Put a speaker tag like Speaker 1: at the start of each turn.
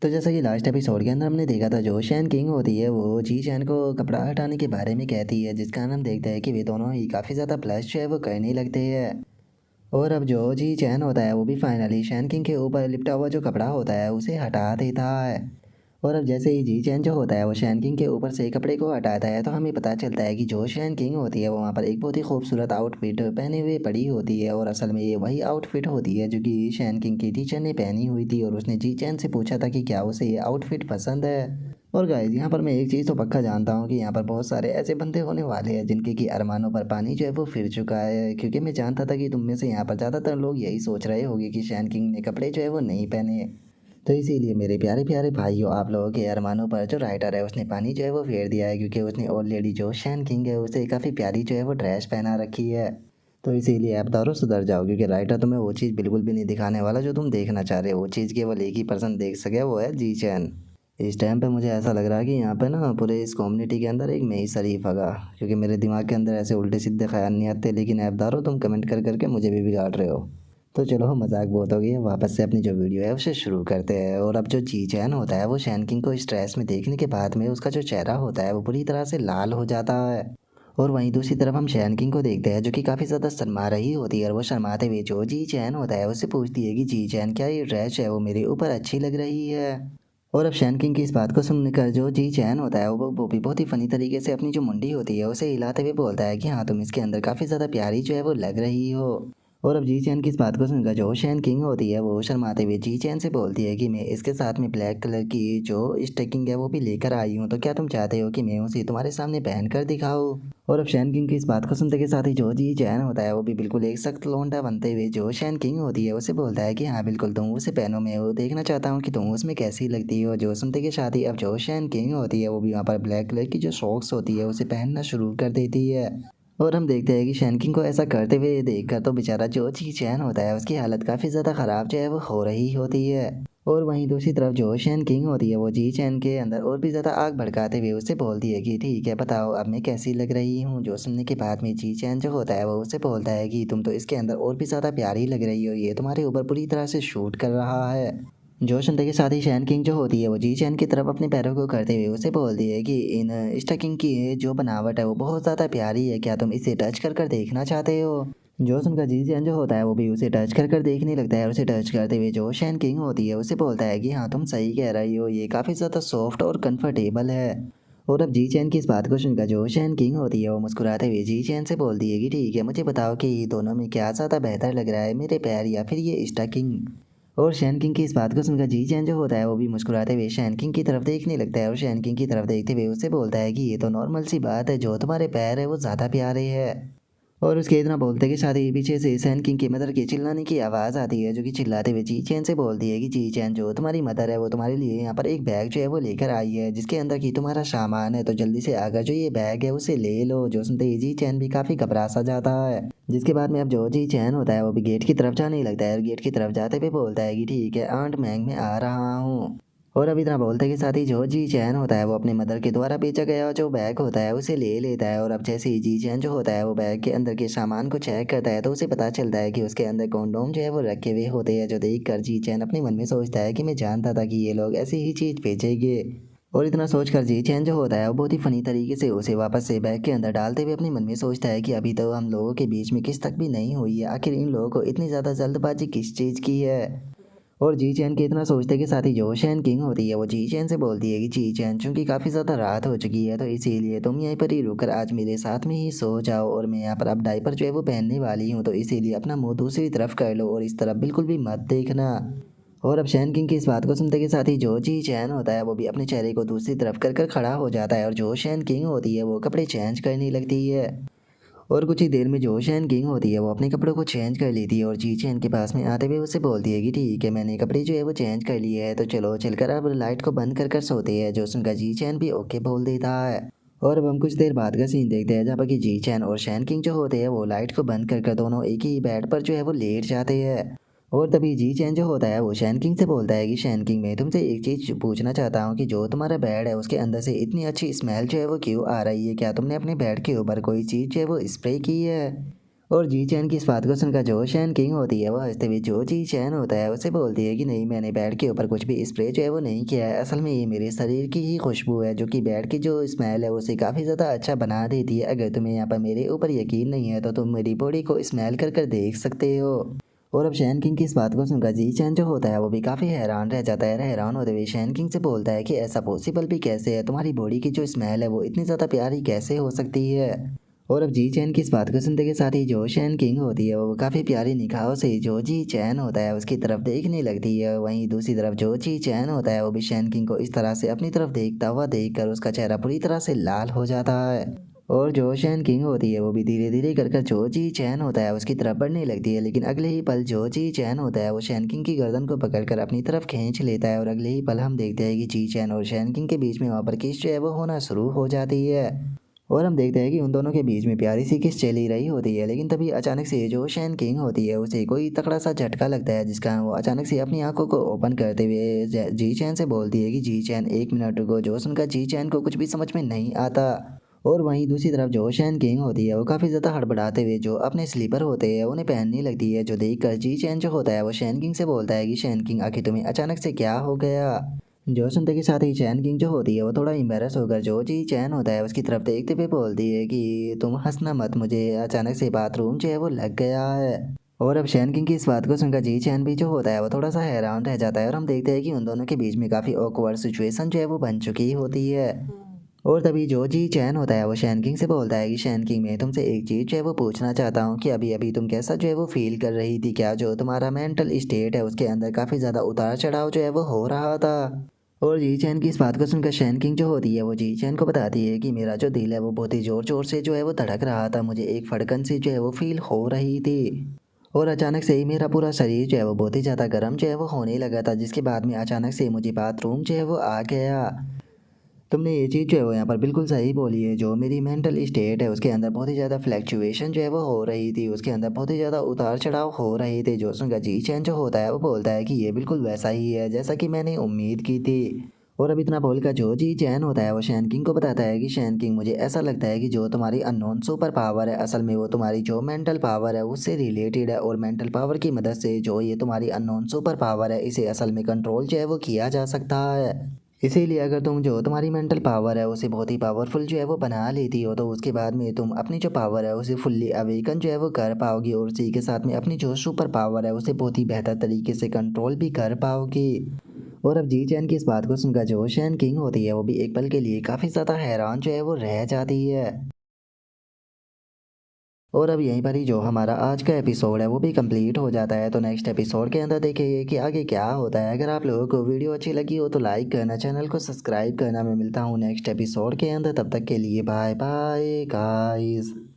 Speaker 1: तो जैसा कि लास्ट एपिसोड के अंदर हमने देखा था, जो शैन किंग होती है वो जी चैन को कपड़ा हटाने के बारे में कहती है, जिस कारण हम देखते हैं कि वे दोनों ही काफ़ी ज़्यादा ब्लश जो है वो करने लगते हैं। और अब जो जी चैन होता है वो भी फाइनली शैन किंग के ऊपर लिपटा हुआ जो कपड़ा होता है उसे हटा देता है। और अब जैसे ही जी चैन जो होता है वो शैन किंग के ऊपर से कपड़े को हटाता है, तो हमें पता चलता है कि जो शैन किंग होती है वो वहाँ पर एक बहुत ही खूबसूरत आउटफिट पहने हुए पड़ी होती है। और असल में ये वही आउटफिट होती है जो कि शैन किंग की टीचर ने पहनी हुई थी, और उसने जी चैन से पूछा था कि क्या उसे ये आउटफिट पसंद है। और गाइस, यहाँ पर मैं एक चीज़ तो पक्का जानता हूँ कि यहाँ पर बहुत सारे ऐसे बंदे होने वाले हैं जिनके कि अरमानों पर पानी जो है वो फिर चुका है, क्योंकि मैं जानता था कि तुम में से यहाँ पर ज़्यादातर लोग यही सोच रहे होंगे कि शैन किंग ने कपड़े जो है वो नहीं पहने। तो इसीलिए मेरे प्यारे प्यारे भाइयों, आप लोगों के अरमानों पर जो राइटर है उसने पानी जो है वो फेर दिया है, क्योंकि उसने ऑलरेडी जो शैन किंग है उसे काफ़ी प्यारी जो है वो ड्रेस पहना रखी है। तो इसीलिए आप दारू सुधर जाओ, क्योंकि राइटर तुम्हें वो चीज़ बिल्कुल भी नहीं दिखाने वाला जो तुम देखना चाह रहे हो। वो चीज़ केवल एक ही पर्सन देख सके, वो है जी चैन। इस टाइम पे मुझे ऐसा लग रहा है कि यहाँ पे ना पूरे इस कम्युनिटी के अंदर एक मैं ही शरीफ होगा, क्योंकि मेरे दिमाग के अंदर ऐसे उल्टे सीधे ख्याल नहीं आते, लेकिन ऐबदारो तुम कमेंट कर करके मुझे भी बिगाड़ रहे हो। तो चलो, मजाक बहुत हो गई है, वापस से अपनी जो वीडियो है उसे शुरू करते हैं। और अब जो जी चैन होता है वो शैन किंग को स्ट्रेस में देखने के बाद में उसका जो चेहरा होता है वो पूरी तरह से लाल हो जाता है। और वहीं दूसरी तरफ हम शैन किंग को देखते हैं जो कि काफ़ी ज़्यादा शर्मा रही होती है, और वो शर्माते हुए जो जी चैन होता है उससे पूछती है कि जी चैन, क्या ये ड्रेस है वो मेरे ऊपर अच्छी लग रही है। और अब शैन किंग की इस बात को सुनकर जो जी चैन होता है वो भी बहुत ही फ़नी तरीके से अपनी जो मुंडी होती है उसे हिलाते हुए बोलता है कि हाँ, तुम इसके अंदर काफ़ी ज़्यादा प्यारी जो है वो लग रही हो। और अब जी चैन की इस बात को सुनकर जो शैन किंग होती है वो शर्माते हुए जी चैन से बोलती है कि मैं इसके साथ में ब्लैक कलर की जो स्टकिंग है वो भी लेकर आई हूँ, तो क्या तुम चाहते हो कि मैं उसे तुम्हारे सामने पहन कर दिखाऊँ। और अब शैन किंग की इस बात को सुनते के साथ ही जो जी चैन होता है वो भी बिल्कुल एक सख्त लौंडा बनते हुए जो शैन किंग होती है उसे बोलता है कि हाँ बिल्कुल, तुम उसे पहनो, मैं वो देखना चाहता हूँ कि तुम उसमें कैसी लगती हो। जो सुनते के साथ ही अब जो शैन किंग होती है वो भी वहाँ पर ब्लैक कलर की जो सॉक्स होती है उसे पहनना शुरू कर देती है। और हम देखते हैं कि शैन किंग को ऐसा करते हुए देखकर तो बेचारा जो जी चैन होता है उसकी हालत काफ़ी ज़्यादा ख़राब जो है वो हो रही होती है। और वहीं दूसरी तरफ जो शैन किंग होती है वो जी चैन के अंदर और भी ज़्यादा आग भड़काते हुए उससे बोलती है कि ठीक है, बताओ अब मैं कैसी लग रही हूँ। जो सुनने के बाद में जी चैन जो होता है वो उससे बोलता है कि तुम तो इसके अंदर और भी ज़्यादा प्यारी लग रही हो, ये तुम्हारे ऊपर पूरी तरह से शूट कर रहा है। जो सुनते के साथ ही शैन किंग जो होती है वो जी चैन की तरफ अपने पैरों को करते हुए उसे बोलती है कि इन स्टकिंग की जो बनावट है वो बहुत ज़्यादा प्यारी है, क्या तुम इसे टच कर कर देखना चाहते हो। जो सुनकर जी चैन जो होता है वो भी उसे टच कर कर देखने लगता है, और उसे टच करते हुए जो शैन किंग होती है उसे बोलता है कि हाँ, तुम सही कह रही हो, ये काफ़ी ज़्यादा सॉफ्ट और कंफर्टेबल है। और अब जी चैन की इस बात को सुनकर जो शैन किंग होती है वो मुस्कुराते हुए जी चैन से बोलती है कि ठीक है, मुझे बताओ कि दोनों में क्या ज़्यादा बेहतर लग रहा है, मेरे पैर या फिर ये स्टकिंग। और शैन किंग की इस बात को सुनकर जी चैन जो होता है वो भी मुस्कुराते हुए शैन किंग की तरफ देखने लगता है, और शैन किंग की तरफ देखते हुए उससे बोलता है कि ये तो नॉर्मल सी बात है, जो तुम्हारे पैर है वो ज़्यादा प्यारे है। और उसके इतना बोलते के साथ ही पीछे से सैन किंग की मदर के चिल्लाने की आवाज़ आती है, जो कि चिल्लाते हुए जी चैन से बोलती है कि जी चैन, जो तुम्हारी मदर है वो तुम्हारे लिए यहाँ पर एक बैग जो है वो लेकर आई है, जिसके अंदर की तुम्हारा सामान है, तो जल्दी से आकर जो ये बैग है उसे ले लो। जो सुनते ही जी चैन भी काफ़ी घबरा सा जाता है, जिसके बाद में अब जो जी चैन होता है वो भी गेट की तरफ जाने लगता है, और गेट की तरफ जाते हुए बोलता है कि ठीक है आंट मैंग, मैं आ रहा हूँ। और अब इतना बोलते के साथ ही जो जी चैन होता है वो अपने मदर के द्वारा बेचा गया जो बैग होता है उसे ले लेता है। और अब जैसे ही जी चैन जो होता है वो बैग के अंदर के सामान को चेक करता है, तो उसे पता चलता है कि उसके अंदर कॉन्डोम जो है वो रखे हुए होते हैं, जो देख कर जी चैन अपने मन में सोचता है कि मैं जानता था कि ये लोग ऐसी ही चीज़ बेचेंगे। और इतना सोचकर जी चैन जो होता है वो बहुत ही फनी तरीके से उसे वापस से बैग के अंदर डालते हुए अपने मन में सोचता है कि अभी तो हम लोगों के बीच में किस तक भी नहीं हुई है, आखिर इन लोगों को इतनी ज़्यादा जल्दबाजी किस चीज़ की है। और जी चैन के इतना सोचते के साथ ही जो शैन किंग होती है वो जी चैन से बोलती है कि जी चैन, चूंकि काफ़ी ज़्यादा रात हो चुकी है तो इसीलिए तुम यहीं पर ही रुककर आज मेरे साथ में ही सो जाओ, और मैं यहाँ पर अब डायपर जो है वो पहनने वाली हूँ, तो इसीलिए अपना मुंह दूसरी तरफ कर लो और इस तरफ बिल्कुल भी मत देखना। और अब शैन किंग की इस बात को सुनते के साथ ही जो जी चैन होता है वो भी अपने चेहरे को दूसरी तरफ कर कर खड़ा हो जाता है, और जो शैन किंग होती है वो कपड़े चेंज करने लगती है। और कुछ ही देर में जो शैन किंग होती है वो अपने कपड़ों को चेंज कर लेती है, और जी चैन के पास में आते हुए उससे बोलती है कि ठीक है, मैंने कपड़े जो है वो चेंज कर लिए है, तो चलो चलकर अब लाइट को बंद कर कर सोते हैं। जो सुनकर जी चैन भी ओके बोल देता है। और अब हम कुछ देर बाद का सीन देखते हैं, जहाँ पर कि जी चैन और शैन किंग जो होते हैं वो लाइट को बंद कर कर दोनों एक ही बेड पर जो है वो लेट जाते हैं। और तभी जी चैन जो होता है वो शैन किंग से बोलता है कि शैन किंग, मैं तुमसे एक चीज़ पूछना चाहता हूँ कि जो तुम्हारा बेड है उसके अंदर से इतनी अच्छी स्मेल जो है वो क्यों आ रही है, क्या तुमने अपने बेड के ऊपर कोई चीज़ जो है वो स्प्रे की है। और जी चैन की इस बात को सुनकर जो शैन किंग होती है वो हंसते हुए जो जी चैन होता है उसे बोलती है कि नहीं, मैंने बेड के ऊपर कुछ भी स्प्रे जो है वो नहीं किया है, असल में ये मेरे शरीर की ही खुशबू है जो कि बेड की जो स्मेल है उसे काफ़ी ज़्यादा अच्छा बना देती है। अगर तुम्हें यहाँ पर मेरे ऊपर यकीन नहीं है तो तुम मेरी बॉडी को स्मेल कर कर देख सकते हो। और अब शैन किंग की इस बात को सुनकर जी चैन जो होता है वो भी काफ़ी हैरान रह जाता है। हैरान होते हुए शैन किंग से बोलता है कि ऐसा पॉसिबल भी कैसे है, तुम्हारी बॉडी की जो स्मेल है वो इतनी ज़्यादा प्यारी कैसे हो सकती है। और अब जी चैन की इस बात को सुनते के साथ ही जो शैन किंग होती है वो काफ़ी प्यारी निगाहों से जो जी चैन होता है उसकी तरफ देखने लगती है। वहीं दूसरी तरफ जो जी चैन होता है वो भी शैन किंग को इस तरह से अपनी तरफ देखता हुआ देखकर उसका चेहरा पूरी तरह से लाल हो जाता है। और जो शैन किंग होती है वो भी धीरे धीरे कर कर जो जी चैन होता है उसकी तरफ बढ़ने लगती है, लेकिन अगले ही पल जो जी चैन होता है वो शैन किंग की गर्दन को पकड़कर अपनी तरफ खींच लेता है। और अगले ही पल हम देखते हैं कि जी चैन और शैन किंग के बीच में वहाँ पर किस जो है वो होना शुरू हो जाती है। और हम देखते हैं कि उन दोनों के बीच में प्यारी सी किस चली रही होती है, लेकिन तभी अचानक से जो शैन किंग होती है उसे कोई तगड़ा सा झटका लगता है, जिसका वो अचानक से अपनी आंखों को ओपन करते हुए जी चैन से बोलती है कि जी चैन एक मिनट रुको। जो सुनकर जी चैन को कुछ भी समझ में नहीं आता। और वहीं दूसरी तरफ जो शैन किंग होती है वो काफ़ी ज़्यादा हड़बड़ाते हुए जो अपने स्लीपर होते हैं उन्हें पहनने लगती है, जो देखकर जी चैन जो होता है वो शैन किंग से बोलता है कि शैन किंग आखिर तुम्हें अचानक से क्या हो गया। जो सुनते के साथ ही चैन किंग जो होती है वो थोड़ा एम्बेरस होकर जो जी चैन होता है उसकी तरफ देखते हुए बोलती है कि तुम हंसना मत, मुझे अचानक से बाथरूम जो है वो लग गया है। और अब शैन किंग की इस बात को सुनकर जी चैन भी जो होता है वो थोड़ा सा हैरान रह जाता है। और हम देखते हैं कि उन दोनों के बीच में काफ़ी ऑकवर्ड सिचुएशन जो है वो बन चुकी होती है। और तभी जो जी चैन होता है वो शैन किंग से बोलता है कि शैन किंग, मैं तुमसे एक चीज़ जो है वो पूछना चाहता हूँ कि अभी अभी तुम कैसा जो है वो फील कर रही थी, क्या जो तुम्हारा मेंटल स्टेट है उसके अंदर काफ़ी ज़्यादा उतार चढ़ाव जो है वो हो रहा था। और जी चैन की इस बात को सुनकर शैन किंग जो होती है वो जी चैन को बताती है कि मेरा जो दिल है वो बहुत ही ज़ोर ज़ोर से जो है वो धड़क रहा था, मुझे एक फड़कन सी जो है वो फील हो रही थी। और अचानक से ही मेरा पूरा शरीर जो है वो बहुत ही ज़्यादा गर्म जो है वो होने लगा था, जिसके बाद में अचानक से मुझे बाथरूम जो है वो आ गया। तुमने ये चीज़ जो है वो यहाँ पर बिल्कुल सही बोली है। जो मेरी मेंटल स्टेट है उसके अंदर बहुत ही ज़्यादा फ्लैक्चुएशन जो है वो हो रही थी, उसके अंदर बहुत ही ज़्यादा उतार चढ़ाव हो रहे थे। जो सुनकर जी चैन जो होता है वो बोलता है कि ये बिल्कुल वैसा ही है जैसा कि मैंने उम्मीद की थी। और अब इतना बोलकर जो जी चैन होता है वो शैन किंग को बताता है कि शैन किंग, मुझे ऐसा लगता है कि जो तुम्हारी अननोन सुपर पावर है असल में वो तुम्हारी जो मेंटल पावर है उससे रिलेटेड है, और मेंटल पावर की मदद से जो ये तुम्हारी अननोन सुपर पावर है इसे असल में कंट्रोल जो है वो किया जा सकता है। इसीलिए अगर तुम जो तुम्हारी मेंटल पावर है उसे बहुत ही पावरफुल जो है वो बना लेती हो तो उसके बाद में तुम अपनी जो पावर है उसे फुल्ली अवेकन जो है वो कर पाओगी, और उसी के साथ में अपनी जो सुपर पावर है उसे बहुत ही बेहतर तरीके से कंट्रोल भी कर पाओगी। और अब जी चैन की इस बात को सुनकर जो शैन किंग होती है वो भी एक पल के लिए काफ़ी ज़्यादा हैरान जो है वो रह जाती है। और अब यहीं पर ही जो हमारा आज का एपिसोड है वो भी कंप्लीट हो जाता है। तो नेक्स्ट एपिसोड के अंदर देखेंगे कि आगे क्या होता है। अगर आप लोगों को वीडियो अच्छी लगी हो तो लाइक करना, चैनल को सब्सक्राइब करना। मैं मिलता हूँ नेक्स्ट एपिसोड के अंदर, तब तक के लिए बाय बाय गाइस।